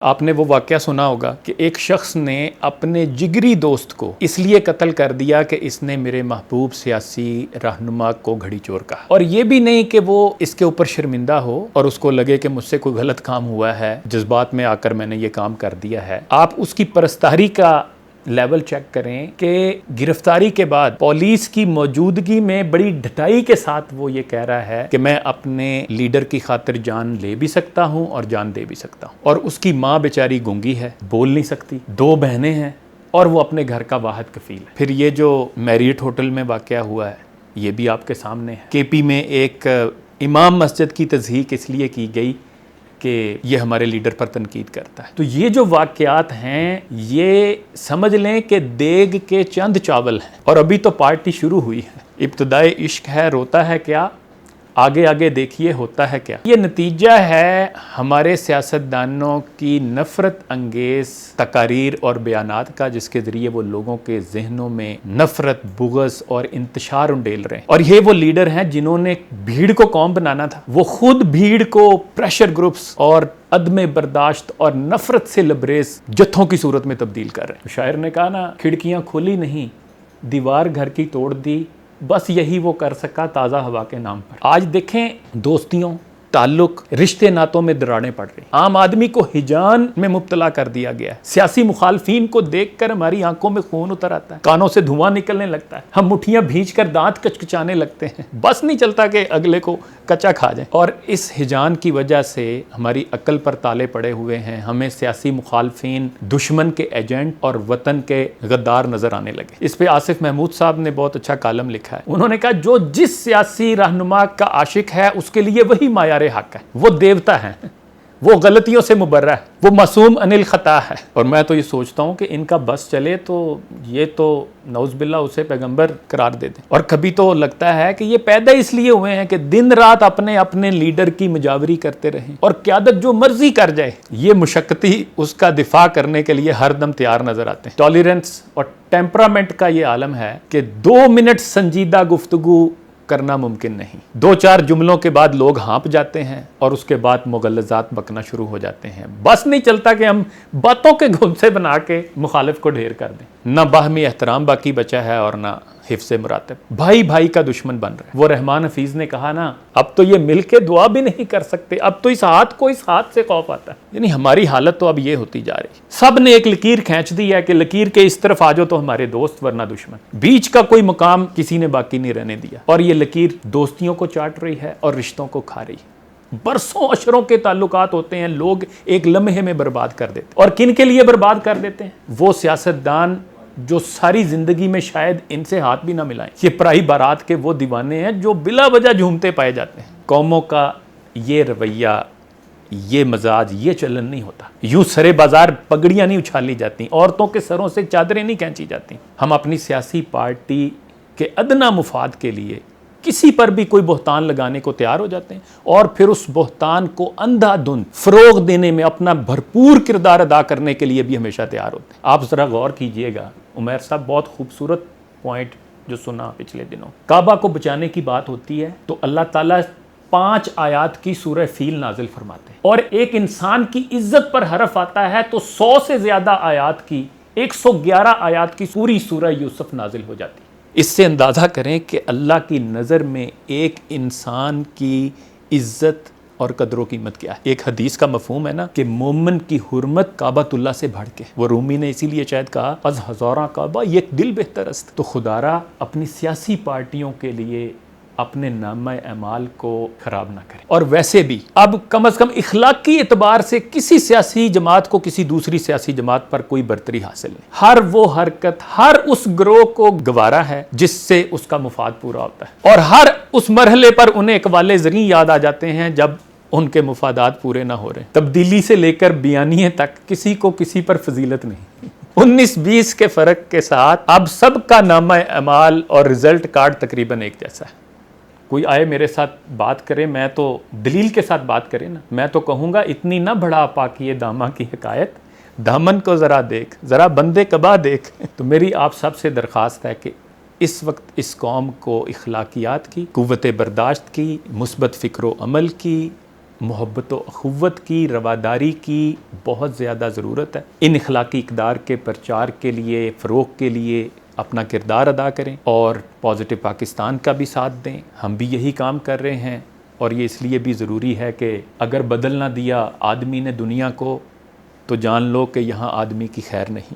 آپ نے وہ واقعہ سنا ہوگا کہ ایک شخص نے اپنے جگری دوست کو اس لیے قتل کر دیا کہ اس نے میرے محبوب سیاسی رہنما کو گھڑی چور کہا، اور یہ بھی نہیں کہ وہ اس کے اوپر شرمندہ ہو اور اس کو لگے کہ مجھ سے کوئی غلط کام ہوا ہے، جذبات میں آ کر میں نے یہ کام کر دیا ہے۔ آپ اس کی پرستاری کا لیول چیک کریں کہ گرفتاری کے بعد پولیس کی موجودگی میں بڑی ڈھٹائی کے ساتھ وہ یہ کہہ رہا ہے کہ میں اپنے لیڈر کی خاطر جان لے بھی سکتا ہوں اور جان دے بھی سکتا ہوں، اور اس کی ماں بیچاری گونگی ہے، بول نہیں سکتی، 2 بہنیں ہیں اور وہ اپنے گھر کا واحد کفیل ہے۔ پھر یہ جو میریٹ ہوٹل میں واقعہ ہوا ہے یہ بھی آپ کے سامنے ہے۔ کے پی میں ایک امام مسجد کی تضحیک اس لیے کی گئی کہ یہ ہمارے لیڈر پر تنقید کرتا ہے۔ تو یہ جو واقعات ہیں یہ سمجھ لیں کہ دیگ کے چند چاول ہیں، اور ابھی تو پارٹی شروع ہوئی ہے۔ ابتدائے عشق ہے، روتا ہے کیا، آگے آگے دیکھیے ہوتا ہے کیا۔ یہ نتیجہ ہے ہمارے سیاستدانوں کی نفرت انگیز تقاریر اور بیانات کا، جس کے ذریعے وہ لوگوں کے ذہنوں میں نفرت، بغض اور انتشار انڈیل رہے ہیں۔ اور یہ وہ لیڈر ہیں جنہوں نے بھیڑ کو قوم بنانا تھا، وہ خود بھیڑ کو پریشر گروپس اور عدم برداشت اور نفرت سے لبریز جتھوں کی صورت میں تبدیل کر رہے ہیں۔ شاعر نے کہا نا، کھڑکیاں کھولی نہیں، دیوار گھر کی توڑ دی، بس یہی وہ کر سکا تازہ ہوا کے نام پر۔ آج دیکھیں دوستیوں، تعلق، رشتے ناتوں میں دراڑیں پڑ رہی ہیں۔ عام آدمی کو ہجان میں مبتلا کر دیا گیا ہے۔ سیاسی مخالفین کو دیکھ کر ہماری آنکھوں میں خون اتر آتا ہے، کانوں سے دھواں نکلنے لگتا ہے، ہم مٹھیاں بھینچ کر دانت کچکچانے لگتے ہیں، بس نہیں چلتا کہ اگلے کو کچا کھا جائیں۔ اور اس ہجان کی وجہ سے ہماری عقل پر تالے پڑے ہوئے ہیں، ہمیں سیاسی مخالفین دشمن کے ایجنٹ اور وطن کے غدار نظر آنے لگے۔ اس پہ آصف محمود صاحب نے بہت اچھا کالم لکھا ہے۔ انہوں نے کہا جو جس سیاسی رہنما کا عاشق ہے اس کے لیے وہی معیار حق ہے، وہ دیوتا ہے، وہ غلطیوں سے مبرہ ہے، وہ معصوم عن الخطا ہے۔ اور میں تو یہ سوچتا ہوں کہ ان کا بس چلے تو یہ تو نعوذ باللہ اسے پیغمبر قرار دے دیں۔ اور کبھی تو لگتا ہے کہ یہ پیدا اس لیے ہوئے ہیں کہ دن رات اپنے اپنے لیڈر کی مجاوری کرتے رہیں، اور قیادت جو مرضی کر جائے یہ مشقتی اس کا دفاع کرنے کے لیے ہر دم تیار نظر آتے ہیں۔ ٹالرنس اور ٹیمپرامنٹ کا یہ عالم ہے کہ 2 منٹ سنجیدہ گفتگو کرنا ممکن نہیں، 2-4 جملوں کے بعد لوگ ہانپ جاتے ہیں اور اس کے بعد مغلظات بکنا شروع ہو جاتے ہیں۔ بس نہیں چلتا کہ ہم باتوں کے گھونسے بنا کے مخالف کو ڈھیر کر دیں۔ نہ باہمی احترام باقی بچا ہے اور نہ حفظ مراتب، بھائی بھائی کا دشمن بن رہا ہے۔ وہ رحمان حفیظ نے کہا نا، اب تو یہ مل کے دعا بھی نہیں کر سکتے، اب تو اس ہاتھ کو اس ہاتھ سے خوف آتا ہے۔ یعنی ہماری حالت تو اب یہ ہوتی جا رہی، سب نے ایک لکیر کھینچ دی ہے کہ لکیر کے اس طرف آ جاؤ تو ہمارے دوست ورنہ دشمن، بیچ کا کوئی مقام کسی نے باقی نہیں رہنے دیا، اور یہ لکیر دوستیوں کو چاٹ رہی ہے اور رشتوں کو کھا رہی ہے۔ برسوں اشروں کے تعلقات ہوتے ہیں، لوگ ایک لمحے میں برباد کر دیتے ہیں۔ اور کن کے لیے برباد کر دیتے ہیں؟ وہ سیاستدان جو ساری زندگی میں شاید ان سے ہاتھ بھی نہ ملائیں۔ یہ پرائی بارات کے وہ دیوانے ہیں جو بلا وجہ جھومتے پائے جاتے ہیں۔ قوموں کا یہ رویہ، یہ مزاج، یہ چلن نہیں ہوتا۔ یوں سرے بازار پگڑیاں نہیں اچھالی جاتی، عورتوں کے سروں سے چادریں نہیں کھینچی جاتی۔ ہم اپنی سیاسی پارٹی کے ادنیٰ مفاد کے لیے کسی پر بھی کوئی بہتان لگانے کو تیار ہو جاتے ہیں، اور پھر اس بہتان کو اندھا دھند فروغ دینے میں اپنا بھرپور کردار ادا کرنے کے لیے بھی ہمیشہ تیار ہوتے ہیں۔ آپ ذرا غور کیجئے گا، عمیر صاحب بہت خوبصورت پوائنٹ جو سنا پچھلے دنوں، کعبہ کو بچانے کی بات ہوتی ہے تو اللہ تعالیٰ 5 آیات کی سورہ فیل نازل فرماتے ہیں، اور ایک انسان کی عزت پر حرف آتا ہے تو 100 سے زیادہ آیات کی، 111 آیات کی پوری سورہ یوسف نازل ہو جاتی ہے۔ اس سے اندازہ کریں کہ اللہ کی نظر میں ایک انسان کی عزت اور قدر و قیمت کیا ہے۔ ایک حدیث کا مفہوم ہے نا کہ مومن کی حرمت کعبۃ اللہ سے بڑھ کے، وہ رومی نے اسی لیے شاید کہا از ہزاراں کعبہ یک دل بہتر است۔ تو خدارا اپنی سیاسی پارٹیوں کے لیے اپنے نامہ اعمال کو خراب نہ کریں۔ اور ویسے بھی اب کم از کم اخلاقی اعتبار سے کسی سیاسی جماعت کو کسی دوسری سیاسی جماعت پر کوئی برتری حاصل نہیں۔ ہر وہ حرکت ہر اس گروہ کو گوارا ہے جس سے اس کا مفاد پورا ہوتا ہے، اور ہر اس مرحلے پر انہیں اقوال زریں یاد آ جاتے ہیں جب ان کے مفادات پورے نہ ہو رہے۔ تبدیلی سے لے کر بیانیے تک کسی کو کسی پر فضیلت نہیں۔ 19-20 کے فرق کے ساتھ اب سب کا نامہ اعمال اور رزلٹ کارڈ تقریباً ایک جیسا ہے۔ کوئی آئے میرے ساتھ بات کرے، میں تو دلیل کے ساتھ بات کرے نا، میں تو کہوں گا اتنی نہ بڑھا پاکیے داماں کی حکایت، دامن کو ذرا دیکھ، ذرا بندے کبا دیکھ۔ تو میری آپ سب سے درخواست ہے کہ اس وقت اس قوم کو اخلاقیات کی، قوت برداشت کی، مثبت فکر و عمل کی محبت و اخوت کی، رواداری کی بہت زیادہ ضرورت ہے۔ ان اخلاقی اقدار کے پرچار کے لیے، فروغ کے لیے اپنا کردار ادا کریں اور پازیٹو پاکستان کا بھی ساتھ دیں۔ ہم بھی یہی کام کر رہے ہیں، اور یہ اس لیے بھی ضروری ہے کہ اگر بدل نہ دیا آدمی نے دنیا کو، تو جان لو کہ یہاں آدمی کی خیر نہیں۔